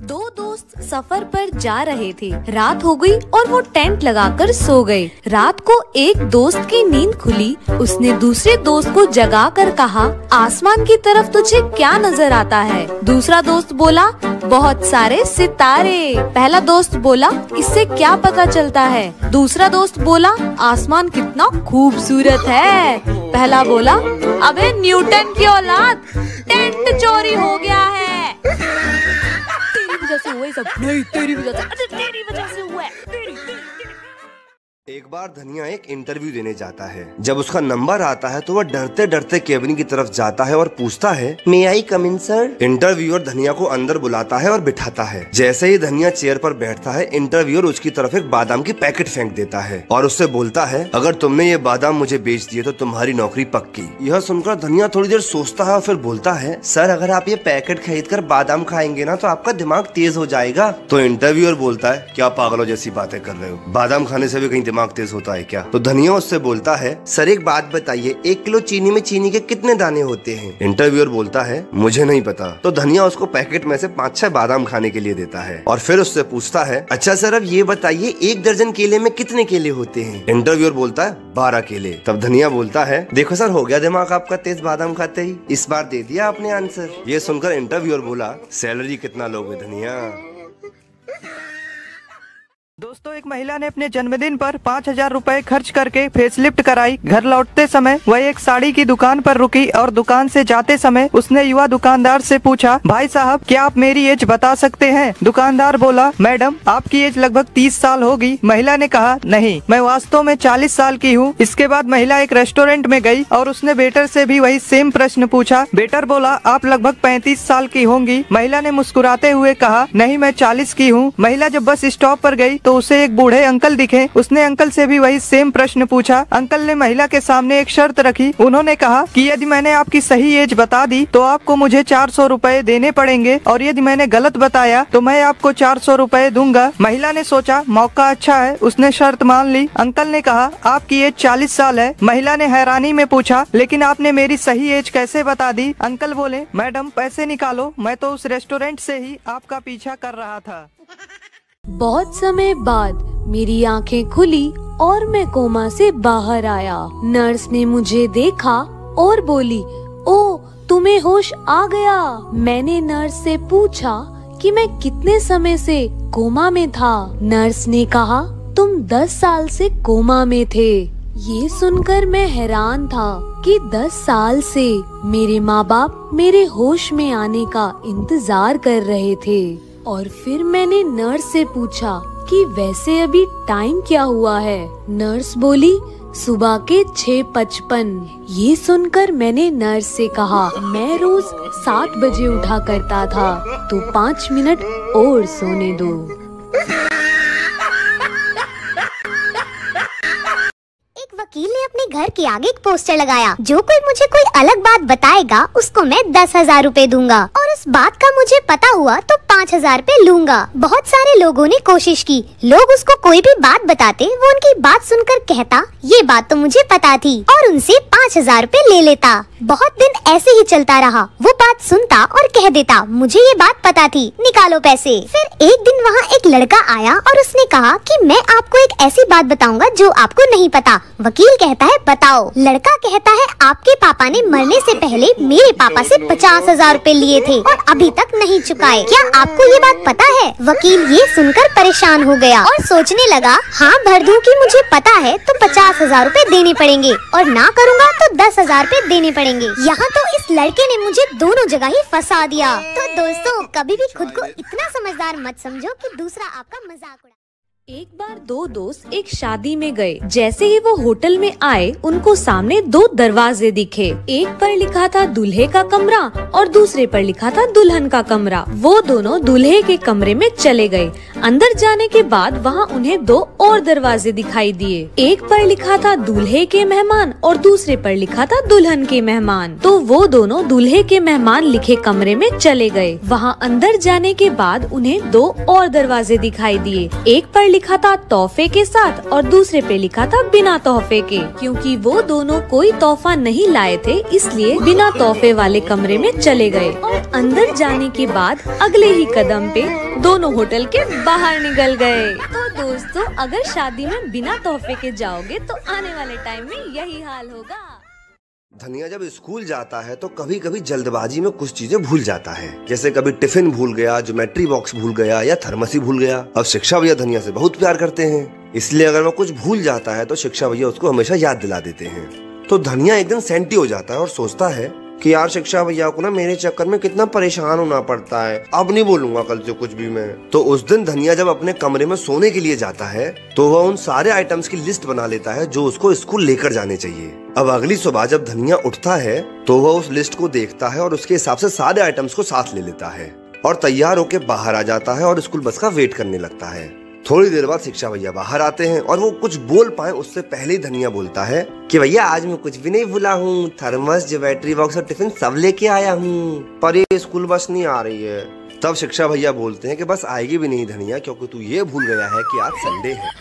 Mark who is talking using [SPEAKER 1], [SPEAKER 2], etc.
[SPEAKER 1] दो दोस्त सफर पर जा रहे थे। रात हो गई और वो टेंट लगाकर सो गए। रात को एक दोस्त की नींद खुली। उसने दूसरे दोस्त को जगा कर कहा, आसमान की तरफ तुझे क्या नजर आता है? दूसरा दोस्त बोला, बहुत सारे सितारे। पहला दोस्त बोला, इससे क्या पता चलता है? दूसरा दोस्त बोला, आसमान कितना खूबसूरत है। पहला बोला, अबे न्यूटन की औलाद, टेंट चोरी हो गया है। तेरी वजह से हुआ सब। नहीं, तेरी वजह से। अरे तेरी वजह से हुआ है।
[SPEAKER 2] एक बार धनिया एक इंटरव्यू देने जाता है। जब उसका नंबर आता है तो वह डरते डरते केबिन की तरफ जाता है और पूछता है, मे आई कम इन सर? इंटरव्यूअर धनिया को अंदर बुलाता है और बिठाता है। जैसे ही धनिया चेयर पर बैठता है, इंटरव्यूअर उसकी तरफ एक बादाम की पैकेट फेंक देता है और उससे बोलता है, अगर तुमने ये बादाम मुझे बेच दिए तो तुम्हारी नौकरी पक्की। यह सुनकर धनिया थोड़ी देर सोचता है और फिर बोलता है, सर अगर आप ये पैकेट खरीद कर बादाम खाएंगे ना तो आपका दिमाग तेज हो जाएगा। तो इंटरव्यूअर बोलता है, क्या पागलों जैसी बातें कर रहे हो? बादाम खाने से भी कहीं दिमाग तेज होता है क्या? तो धनिया उससे बोलता है, सर एक बात बताइए, 1 किलो चीनी में चीनी के कितने दाने होते हैं? इंटरव्यूअर बोलता है, मुझे नहीं पता। तो धनिया उसको पैकेट में से 5-6 बादाम खाने के लिए देता है और फिर उससे पूछता है, अच्छा सर अब ये बताइए, 1 दर्जन केले में कितने केले होते हैं? इंटरव्यूअर बोलता है, 12 केले। तब धनिया बोलता है, देखो सर हो गया दिमाग आपका तेज बादाम खाते ही, इस बार दे दिया आपने आंसर। ये सुनकर इंटरव्यूअर बोला, सैलरी कितना लोगे धनिया?
[SPEAKER 3] दोस्तों, एक महिला ने अपने जन्मदिन पर 5000 रुपए खर्च करके फेसलिफ्ट कराई। घर लौटते समय वह एक साड़ी की दुकान पर रुकी और दुकान से जाते समय उसने युवा दुकानदार से पूछा, भाई साहब क्या आप मेरी एज बता सकते हैं? दुकानदार बोला, मैडम आपकी एज लगभग 30 साल होगी। महिला ने कहा, नहीं मैं वास्तव में 40 साल की हूँ। इसके बाद महिला एक रेस्टोरेंट में गई और उसने वेटर से भी वही सेम प्रश्न पूछा। वेटर बोला, आप लगभग 35 साल की होंगी। महिला ने मुस्कुराते हुए कहा, नहीं मैं 40 की हूँ। महिला जब बस स्टॉप पर गई तो उसे एक बूढ़े अंकल दिखे। उसने अंकल से भी वही सेम प्रश्न पूछा। अंकल ने महिला के सामने एक शर्त रखी। उन्होंने कहा कि यदि मैंने आपकी सही एज बता दी तो आपको मुझे 400 रुपए देने पड़ेंगे और यदि मैंने गलत बताया तो मैं आपको 400 रुपए दूंगा। महिला ने सोचा मौका अच्छा है, उसने शर्त मान ली। अंकल ने कहा, आपकी एज 40 साल है। महिला ने हैरानी में पूछा, लेकिन आपने मेरी सही एज कैसे बता दी? अंकल बोले, मैडम पैसे निकालो, मैं तो उस रेस्टोरेंट से ही आपका पीछा कर रहा था।
[SPEAKER 1] बहुत समय बाद मेरी आंखें खुली और मैं कोमा से बाहर आया। नर्स ने मुझे देखा और बोली, ओ तुम्हें होश आ गया। मैंने नर्स से पूछा कि मैं कितने समय से कोमा में था। नर्स ने कहा, तुम 10 साल से कोमा में थे। ये सुनकर मैं हैरान था कि 10 साल से मेरे माँ बाप मेरे होश में आने का इंतजार कर रहे थे। और फिर मैंने नर्स से पूछा कि वैसे अभी टाइम क्या हुआ है? नर्स बोली, सुबह के 6:55। ये सुनकर मैंने नर्स से कहा, मैं रोज 7 बजे उठा करता था, तो 5 मिनट और सोने दो।
[SPEAKER 4] वकील ने अपने घर के आगे एक पोस्टर लगाया, जो कोई मुझे कोई अलग बात बताएगा उसको मैं 10,000 रुपए दूंगा और उस बात का मुझे पता हुआ तो 5,000 रुपए लूंगा। बहुत सारे लोगों ने कोशिश की। लोग उसको कोई भी बात बताते, वो उनकी बात सुनकर कहता, ये बात तो मुझे पता थी, और उनसे 5,000 रुपए ले लेता। बहुत दिन ऐसे ही चलता रहा। वो बात सुनता और कह देता, मुझे ये बात पता थी, निकालो पैसे। फिर एक दिन वहाँ एक लड़का आया और उसने कहा कि मैं आपको एक ऐसी बात बताऊंगा जो आपको नहीं पता। वकील कहता है, बताओ। लड़का कहता है, आपके पापा ने मरने से पहले मेरे पापा से 50,000 रुपए लिए थे और अभी तक नहीं चुकाए। क्या आपको ये बात पता है? वकील ये सुनकर परेशान हो गया और सोचने लगा, हाँ भर दूं कि मुझे पता है तो 50,000 रुपए देने पड़ेंगे और ना करूँगा तो 10,000 रुपए देने पड़ेंगे। यहाँ तो इस लड़के ने मुझे दोनों जगह ही फंसा दिया। तो दोस्तों, कभी भी खुद को इतना समझदार मत समझो कि दूसरा आपका मजाक उड़ाए।
[SPEAKER 1] एक बार दो दोस्त एक शादी में गए। जैसे ही वो होटल में आए, उनको सामने 2 दरवाजे दिखे। एक पर लिखा था दूल्हे का कमरा और दूसरे पर लिखा था दुल्हन का कमरा। वो दोनों दूल्हे के कमरे में चले गए। अंदर जाने के बाद वहाँ उन्हें 2 और दरवाजे दिखाई दिए। एक पर लिखा था दूल्हे के मेहमान और दूसरे पर लिखा था दुल्हन के मेहमान। तो वो दोनों दूल्हे के मेहमान लिखे कमरे में चले गए। वहाँ अंदर जाने के बाद उन्हें 2 और दरवाजे दिखाई दिए। एक पर लिखा था तोहफे के साथ और दूसरे पे लिखा था बिना तोहफे के। क्योंकि वो दोनों कोई तोहफा नहीं लाए थे, इसलिए बिना तोहफे वाले कमरे में चले गए और अंदर जाने के बाद अगले ही कदम पे दोनों होटल के बाहर निकल गए। तो दोस्तों, अगर शादी में बिना तोहफे के जाओगे तो आने वाले टाइम में यही हाल होगा।
[SPEAKER 2] धनिया जब स्कूल जाता है तो कभी कभी जल्दबाजी में कुछ चीजें भूल जाता है, जैसे कभी टिफिन भूल गया, ज्योमेट्री बॉक्स भूल गया या थर्मस ही भूल गया। अब शिक्षा भैया धनिया से बहुत प्यार करते हैं, इसलिए अगर वो कुछ भूल जाता है तो शिक्षा भैया उसको हमेशा याद दिला देते हैं। तो धनिया एक दिन सेंटी हो जाता है और सोचता है कि यार शिक्षा भैया को ना मेरे चक्कर में कितना परेशान होना पड़ता है, अब नहीं बोलूंगा कल से कुछ भी मैं। तो उस दिन धनिया जब अपने कमरे में सोने के लिए जाता है तो वह उन सारे आइटम्स की लिस्ट बना लेता है जो उसको स्कूल लेकर जाने चाहिए। अब अगली सुबह जब धनिया उठता है तो वह उस लिस्ट को देखता है और उसके हिसाब से सारे आइटम्स को साथ ले लेता है और तैयार होकर बाहर आ जाता है और स्कूल बस का वेट करने लगता है। थोड़ी देर बाद शिक्षा भैया बाहर आते हैं और वो कुछ बोल पाए उससे पहले ही धनिया बोलता है कि भैया आज मैं कुछ भी नहीं भूला हूँ, थर्मस, ज्योमेट्री बॉक्स और टिफिन सब लेके आया हूँ, पर ये स्कूल बस नहीं आ रही है। तब शिक्षा भैया बोलते हैं कि बस आएगी भी नहीं धनिया, क्योंकि तू ये भूल गया है कि आज संडे है।